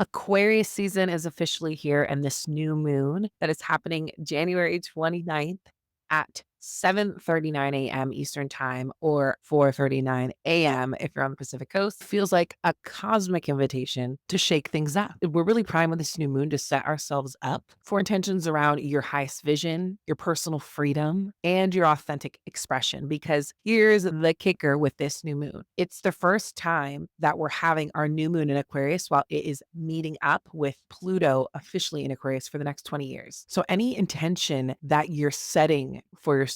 Aquarius season is officially here, and this new moon that is happening January 29th at 7:39 a.m. Eastern Time or 4:39 a.m. if you're on the Pacific Coast feels like a cosmic invitation to shake things up. We're really primed with this new moon to set ourselves up for intentions around your highest vision, your personal freedom, and your authentic expression. Because here's the kicker with this new moon. It's the first time that we're having our new moon in Aquarius while it is meeting up with Pluto officially in Aquarius for the next 20 years. So any intention that you're setting for yourself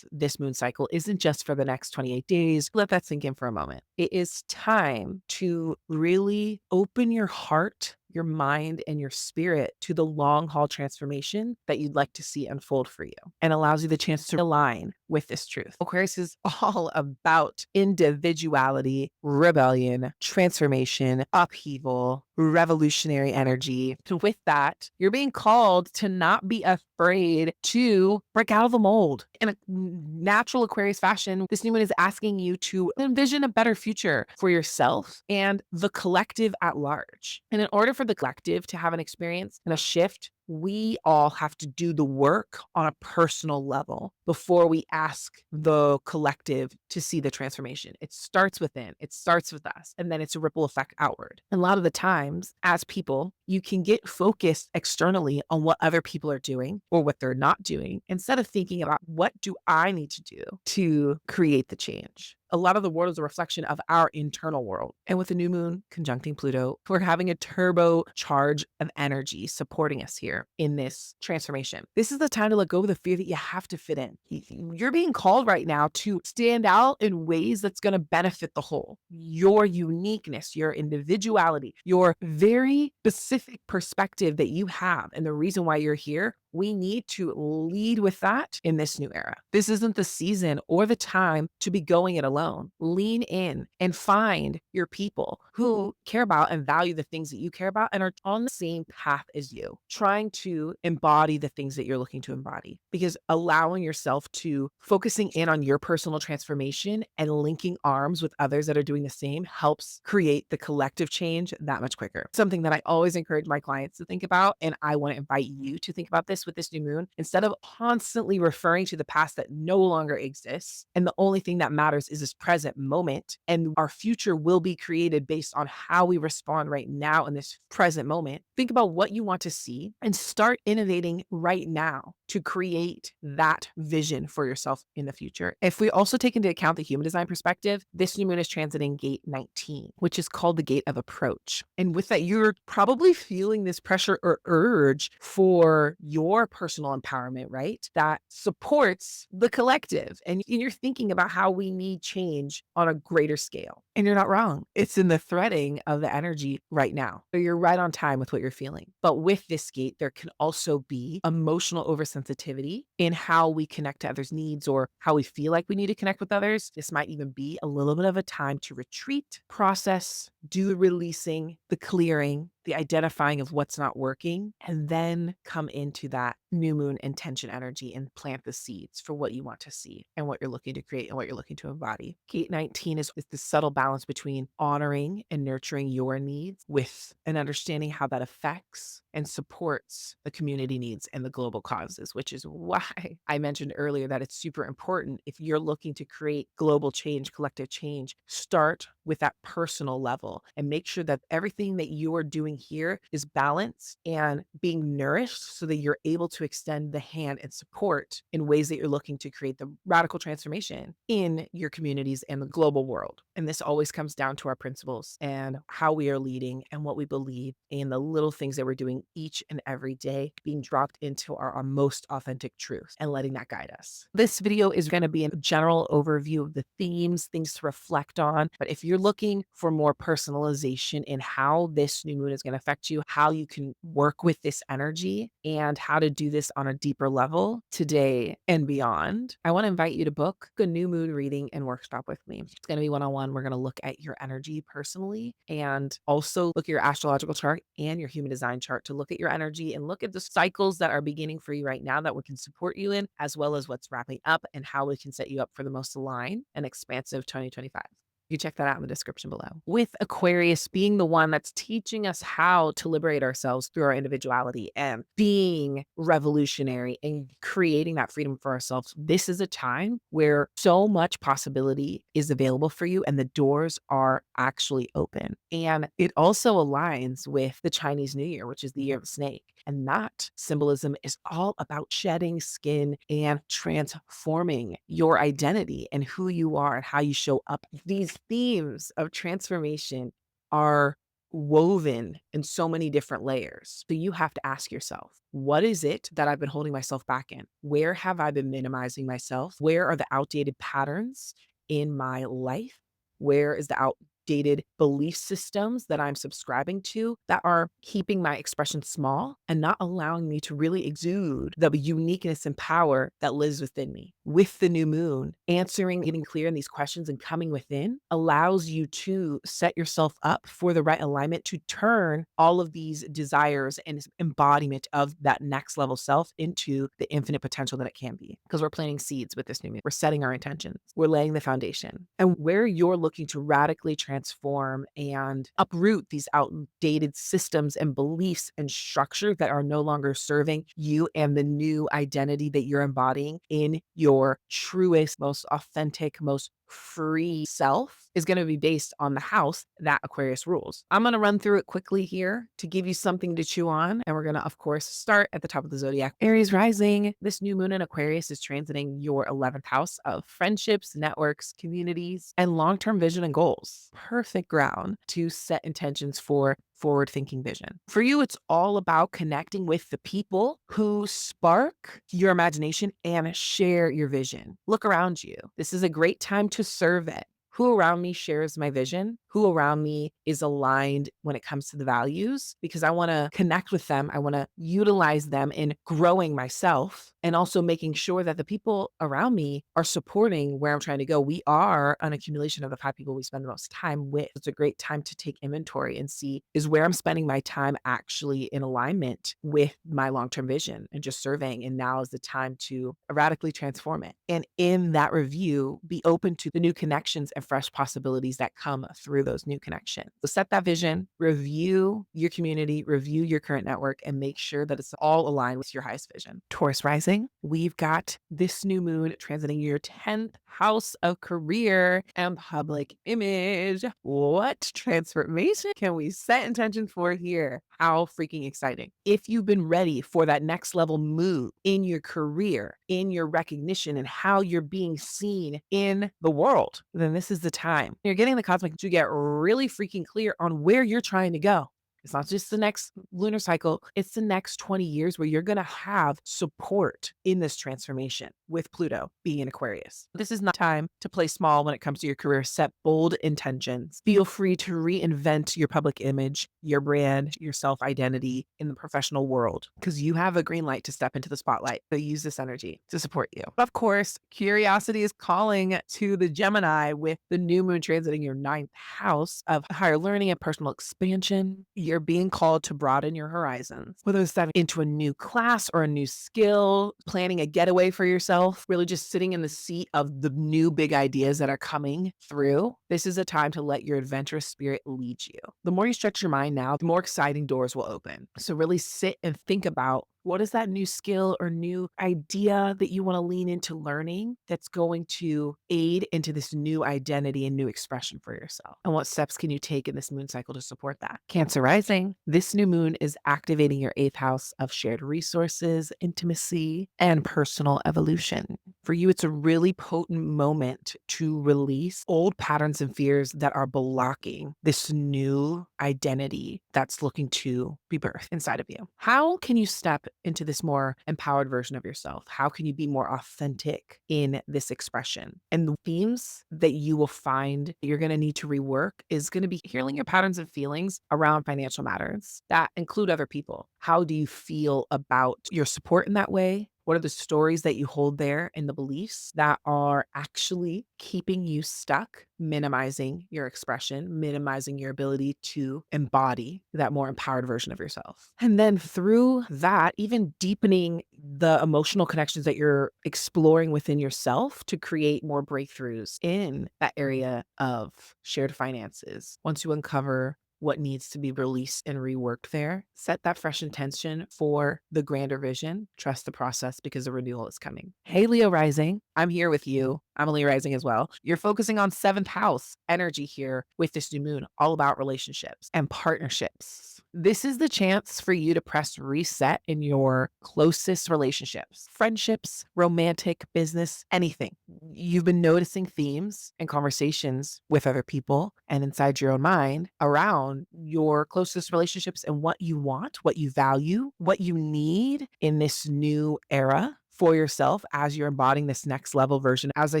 this moon cycle isn't just for the next 28 days. Let that sink in for a moment. It is time to really open your heart, your mind, and your spirit to the long haul transformation that you'd like to see unfold for you and allows you the chance to align with this truth. Aquarius is all about individuality, rebellion, transformation, upheaval, revolutionary energy. With that, you're being called to not be afraid to break out of the mold. In a natural Aquarius fashion, this new moon is asking you to envision a better future for yourself and the collective at large. And in order for the collective to have an experience and a shift, we all have to do the work on a personal level before we ask the collective to see the transformation. It starts within, it starts with us, and then it's a ripple effect outward. And a lot of the times, as people, you can get focused externally on what other people are doing or what they're not doing instead of thinking about what do I need to do to create the change. A lot of the world is a reflection of our internal world. And with the new moon conjuncting Pluto, we're having a turbo charge of energy supporting us here in this transformation. This is the time to let go of the fear that you have to fit in. You're being called right now to stand out in ways that's going to benefit the whole. Your uniqueness, your individuality, your very specific perspective that you have, and the reason why you're here. We need to lead with that in this new era. This isn't the season or the time to be going it alone. Lean in and find your people who care about and value the things that you care about and are on the same path as you, trying to embody the things that you're looking to embody. Because allowing yourself to focusing in on your personal transformation and linking arms with others that are doing the same helps create the collective change that much quicker. Something that I always encourage my clients to think about, and I want to invite you to think about this with this new moon, instead of constantly referring to the past that no longer exists. And the only thing that matters is this present moment. And our future will be created based on how we respond right now in this present moment. Think about what you want to see and start innovating right now to create that vision for yourself in the future. If we also take into account the human design perspective, this new moon is transiting gate 19, which is called the gate of approach. And with that, you're probably feeling this pressure or urge for your personal empowerment, right? That supports the collective. And you're thinking about how we need change on a greater scale. And you're not wrong. It's in the threading of the energy right now. So you're right on time with what you're feeling. But with this gate, there can also be emotional oversensitivity in how we connect to others' needs or how we feel like we need to connect with others. This might even be a little bit of a time to retreat, process, do the releasing, the clearing, the identifying of what's not working, and then come into that new moon intention energy and plant the seeds for what you want to see and what you're looking to create and what you're looking to embody. Gate 19 is the subtle balance between honoring and nurturing your needs with an understanding how that affects and supports the community needs and the global causes, which is why I mentioned earlier that it's super important if you're looking to create global change, collective change, start with that personal level and make sure that everything that you are doing here is balanced and being nourished so that you're able to extend the hand and support in ways that you're looking to create the radical transformation in your communities and the global world. And this always comes down to our principles and how we are leading and what we believe and the little things that we're doing each and every day being dropped into our most authentic truth and letting that guide us. This video is going to be a general overview of the themes, things to reflect on. But if you're looking for more personalization in how this new moon is going to affect you, how you can work with this energy and how to do this on a deeper level today and beyond, I want to invite you to book a new moon reading and workshop with me. It's going to be one-on-one. We're going to look at your energy personally and also look at your astrological chart and your human design chart to look at your energy and look at the cycles that are beginning for you right now that we can support you in, as well as what's wrapping up and how we can set you up for the most aligned and expansive 2025. You check that out in the description below. With Aquarius being the one that's teaching us how to liberate ourselves through our individuality and being revolutionary and creating that freedom for ourselves, this is a time where so much possibility is available for you and the doors are actually open. And it also aligns with the Chinese New Year, which is the year of the snake. And that symbolism is all about shedding skin and transforming your identity and who you are and how you show up. These themes of transformation are woven in so many different layers. So you have to ask yourself, what is it that I've been holding myself back in? Where have I been minimizing myself? Where are the outdated patterns in my life? Where is the outdated belief systems that I'm subscribing to that are keeping my expression small and not allowing me to really exude the uniqueness and power that lives within me? With the new moon, answering, getting clear in these questions and coming within allows you to set yourself up for the right alignment to turn all of these desires and embodiment of that next level self into the infinite potential that it can be. Because we're planting seeds with this new moon. We're setting our intentions. We're laying the foundation. And where you're looking to radically transform and uproot these outdated systems and beliefs and structures that are no longer serving you and the new identity that you're embodying in your truest, most authentic, most free self is going to be based on the house that Aquarius rules. I'm going to run through it quickly here to give you something to chew on. And we're going to, of course, start at the top of the zodiac. Aries Rising. This new moon in Aquarius is transiting your 11th house of friendships, networks, communities, and long-term vision and goals. Perfect ground to set intentions for forward-thinking vision. For you, it's all about connecting with the people who spark your imagination and share your vision. Look around you. This is a great time to survey. Who around me shares my vision? Who around me is aligned when it comes to the values? Because I want to connect with them. I want to utilize them in growing myself and also making sure that the people around me are supporting where I'm trying to go. We are an accumulation of the 5 people we spend the most time with. It's a great time to take inventory and see, is where I'm spending my time actually in alignment with my long-term vision, and just surveying. And now is the time to radically transform it. And in that review, be open to the new connections and fresh possibilities that come through those new connections. So set that vision, review your community, review your current network, and make sure that it's all aligned with your highest vision. Taurus Rising, we've got this new moon transiting your 10th house of career and public image. What transformation can we set intention for here? How freaking exciting. If you've been ready for that next level move in your career, in your recognition, and how you're being seen in the world, then this is the time. You're getting the cosmic to get really freaking clear on where you're trying to go. It's not just the next lunar cycle, it's the next 20 years where you're going to have support in this transformation with Pluto being in Aquarius. This is not time to play small when it comes to your career. Set bold intentions. Feel free to reinvent your public image, your brand, your self identity in the professional world, because you have a green light to step into the spotlight. So use this energy to support you. Of course, curiosity is calling to the Gemini with the new moon transiting your 9th house of higher learning and personal expansion. You're being called to broaden your horizons, whether it's stepping into a new class or a new skill, planning a getaway for yourself, really just sitting in the seat of the new big ideas that are coming through. This is a time to let your adventurous spirit lead you. The more you stretch your mind now, the more exciting doors will open. So really sit and think about, what is that new skill or new idea that you want to lean into learning that's going to aid into this new identity and new expression for yourself? And what steps can you take in this moon cycle to support that? Cancer Rising, this new moon is activating your 8th house of shared resources, intimacy, and personal evolution. For you, it's a really potent moment to release old patterns and fears that are blocking this new identity that's looking to be birthed inside of you. How can you step into this more empowered version of yourself? How can you be more authentic in this expression? And the themes that you will find you're going to need to rework is going to be healing your patterns and feelings around financial matters that include other people. How do you feel about your support in that way? What are the stories that you hold there and the beliefs that are actually keeping you stuck, minimizing your expression, minimizing your ability to embody that more empowered version of yourself? And then through that, even deepening the emotional connections that you're exploring within yourself to create more breakthroughs in that area of shared finances. Once you uncover what needs to be released and reworked there, set that fresh intention for the grander vision. Trust the process because the renewal is coming. Hey, Leo Rising, I'm here with you. I'm a Leo Rising as well. You're focusing on seventh house energy here with this new moon, all about relationships and partnerships. This is the chance for you to press reset in your closest relationships, friendships, romantic, business, anything. You've been noticing themes and conversations with other people and inside your own mind around your closest relationships and what you want, what you value, what you need in this new era for yourself as you're embodying this next level version. As I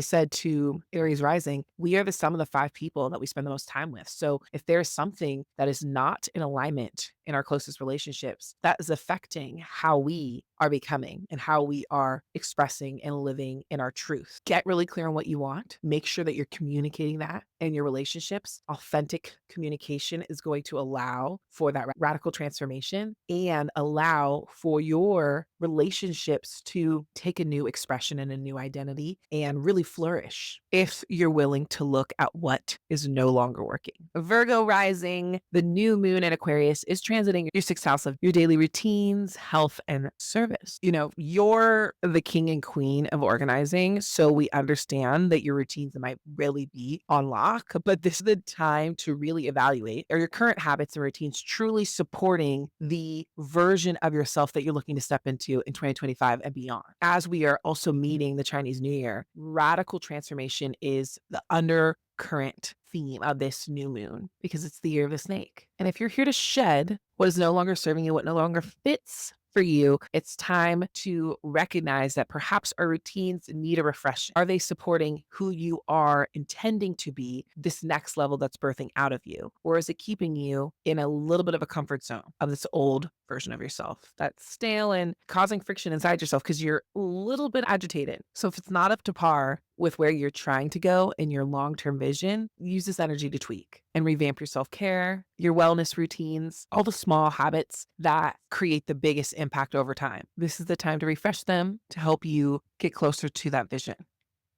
said to Aries Rising, we are the sum of the 5 people that we spend the most time with. So if there's something that is not in alignment in our closest relationships, that is affecting how we are becoming and how we are expressing and living in our truth. Get really clear on what you want. Make sure that you're communicating that in your relationships. Authentic communication is going to allow for that radical transformation and allow for your relationships to take a new expression and a new identity and really flourish if you're willing to look at what is no longer working. Virgo Rising, the new moon in Aquarius is transiting your 6th house of your daily routines, health, and service. You know, you're the king and queen of organizing, so we understand that your routines might really be on lock, but this is the time to really evaluate, are your current habits and routines truly supporting the version of yourself that you're looking to step into in 2025 and beyond? As we are also meeting the Chinese New Year, radical transformation is the undercurrent theme of this new moon because it's the year of the snake. And if you're here to shed what is no longer serving you, what no longer fits for you, it's time to recognize that perhaps our routines need a refresh. Are they supporting who you are intending to be, this next level that's birthing out of you? Or is it keeping you in a little bit of a comfort zone of this old version of yourself that's stale and causing friction inside yourself because you're a little bit agitated? So if it's not up to par with where you're trying to go in your long-term vision, use this energy to tweak and revamp your self-care, your wellness routines, all the small habits that create the biggest impact over time. This is the time to refresh them to help you get closer to that vision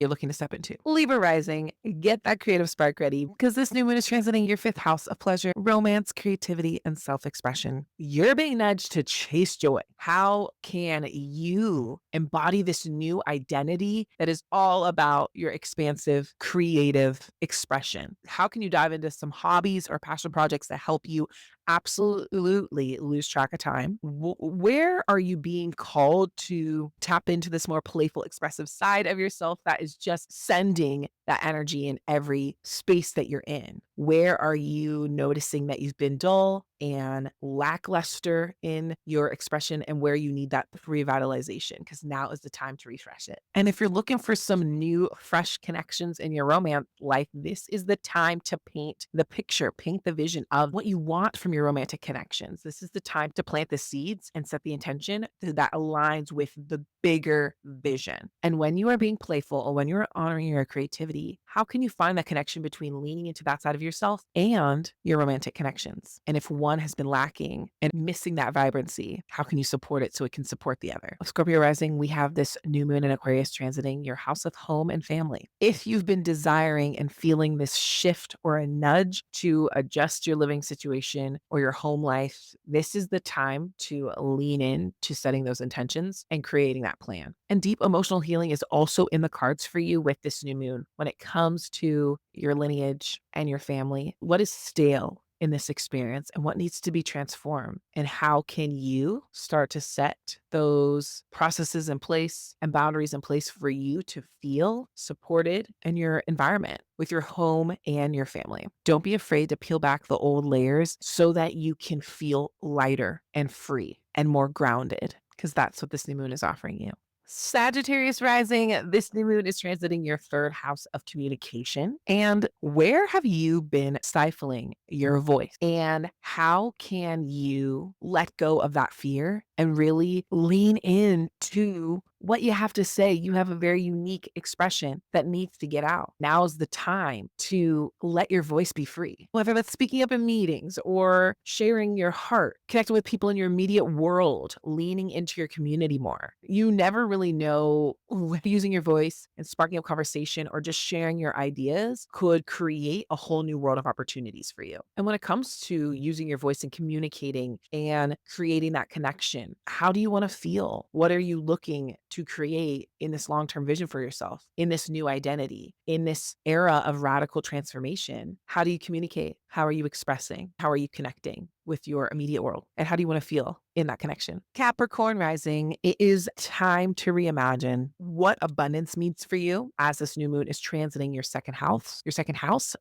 you're looking to step into. Libra Rising, get that creative spark ready because this new moon is transiting your 5th house of pleasure, romance, creativity, and self-expression. You're being nudged to chase joy. How can you embody this new identity that is all about your expansive, creative expression? How can you dive into some hobbies or passion projects that help you absolutely lose track of time? Where are you being called to tap into this more playful, expressive side of yourself that is just sending that energy in every space that you're in? Where are you noticing that you've been dull and lackluster in your expression and where you need that revitalization? Because now is the time to refresh it. And if you're looking for some new, fresh connections in your romance life, this is the time to paint the picture, paint the vision of what you want from your romantic connections. This is the time to plant the seeds and set the intention that aligns with the bigger vision. And when you are being playful or when you're honoring your creativity, how can you find that connection between leaning into that side of yourself and your romantic connections? And if one has been lacking and missing that vibrancy, how can you support it so it can support the other? Scorpio Rising, we have this new moon in Aquarius transiting your house of home and family. If you've been desiring and feeling this shift or a nudge to adjust your living situation or your home life, this is the time to lean in to setting those intentions and creating that plan. And deep emotional healing is also in the cards for you with this new moon when it comes to your lineage and your family. What is stale in this experience and what needs to be transformed? And how can you start to set those processes in place and boundaries in place for you to feel supported in your environment with your home and your family? Don't be afraid to peel back the old layers so that you can feel lighter and free and more grounded, because that's what this new moon is offering you. Sagittarius Rising, this new moon is transiting your 3rd house of communication. And where have you been stifling your voice? And how can you let go of that fear and really lean into what you have to say. You have a very unique expression that needs to get out. Now's the time to let your voice be free. Whether that's speaking up in meetings or sharing your heart, connecting with people in your immediate world, leaning into your community more. You never really know when using your voice and sparking up conversation or just sharing your ideas could create a whole new world of opportunities for you. And when it comes to using your voice and communicating and creating that connection, how do you want to feel? What are you looking to create in this long term vision for yourself, in this new identity, in this era of radical transformation? How do you communicate? How are you expressing? How are you connecting with your immediate world? And how do you want to feel in that connection? Capricorn Rising, it is time to reimagine what abundance means for you as this new moon is transiting your second house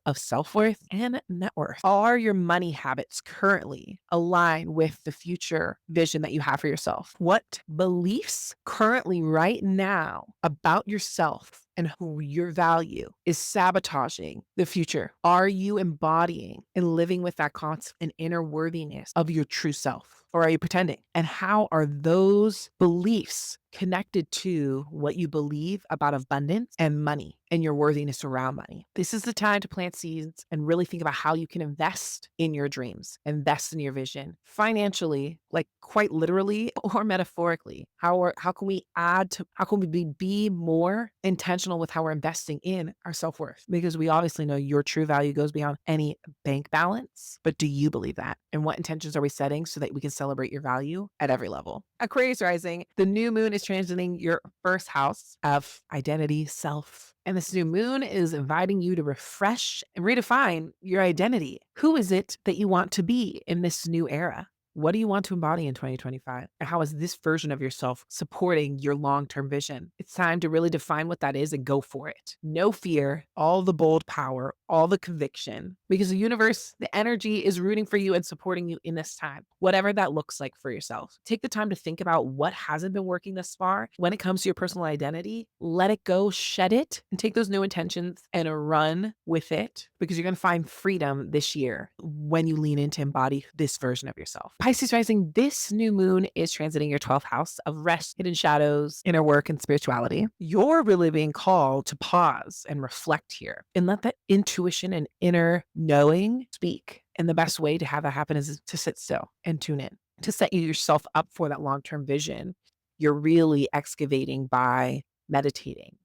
of self worth and net worth. Are your money habits currently aligned with the future vision that you have for yourself? What beliefs currently, right now, about yourself and who your value is sabotaging the future? Are you embodying and living with that constant inner worthiness of your true self? Or are you pretending? And how are those beliefs connected to what you believe about abundance and money and your worthiness around money? This is the time to plant seeds and really think about how you can invest in your dreams, invest in your vision financially, like quite literally or metaphorically. How can we how can we be more intentional with how we're investing in our self-worth? Because we obviously know your true value goes beyond any bank balance, but do you believe that? And what intentions are we setting so that we can celebrate your value at every level? Aquarius Rising, the new moon is transiting your first house of identity, self. And this new moon is inviting you to refresh and redefine your identity. Who is it that you want to be in this new era? What do you want to embody in 2025? And how is this version of yourself supporting your long term vision? It's time to really define what that is and go for it. No fear, all the bold power, all the conviction, because the universe, the energy is rooting for you and supporting you in this time, whatever that looks like for yourself. Take the time to think about what hasn't been working thus far when it comes to your personal identity. Let it go, shed it, and take those new intentions and run with it, because you're going to find freedom this year when you lean into embody this version of yourself. Pisces Rising, this new moon is transiting your 12th house of rest, hidden shadows, inner work, and spirituality. You're really being called to pause and reflect here and let that intuition and inner knowing speak. And the best way to have that happen is to sit still and tune in, to set yourself up for that long term vision. You're really excavating by meditating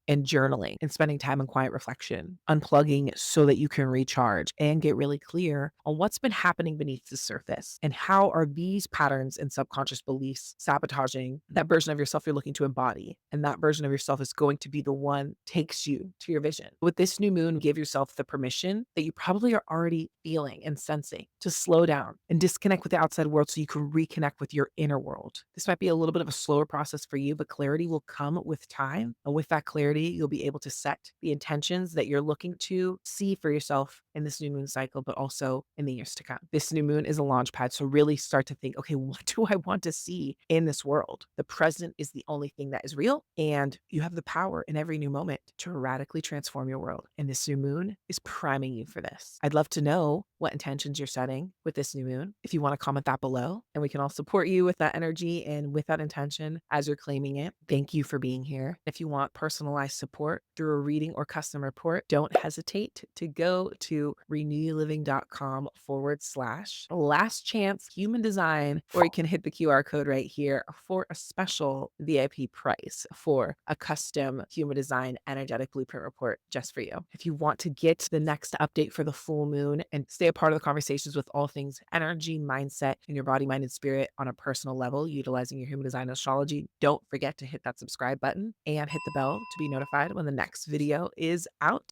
and journaling and spending time in quiet reflection, unplugging so that you can recharge and get really clear on what's been happening beneath the surface and how are these patterns and subconscious beliefs sabotaging that version of yourself you're looking to embody. And that version of yourself is going to be the one takes you to your vision. With this new moon, give yourself the permission that you probably are already feeling and sensing to slow down and disconnect with the outside world so you can reconnect with your inner world. This might be a little bit of a slower process for you, but clarity will come with time. And with that clarity, you'll be able to set the intentions that you're looking to see for yourself in this new moon cycle, but also in the years to come. This new moon is a launch pad. So really start to think, okay, what do I want to see in this world? The present is the only thing that is real. And you have the power in every new moment to radically transform your world. And this new moon is priming you for this. I'd love to know what intentions you're setting with this new moon. If you want to comment that below, and we can all support you with that energy and with that intention as you're claiming it. Thank you for being here. If you want personalized support through a reading or custom report, don't hesitate to go to renewliving.com/last chance human design, or you can hit the QR code right here for a special VIP price for a custom human design energetic blueprint report just for you. If you want to get the next update for the full moon and stay a part of the conversations with all things energy, mindset, and your body, mind, and spirit on a personal level, utilizing your human design astrology, don't forget to hit that subscribe button and hit the bell to be notified when the next video is out.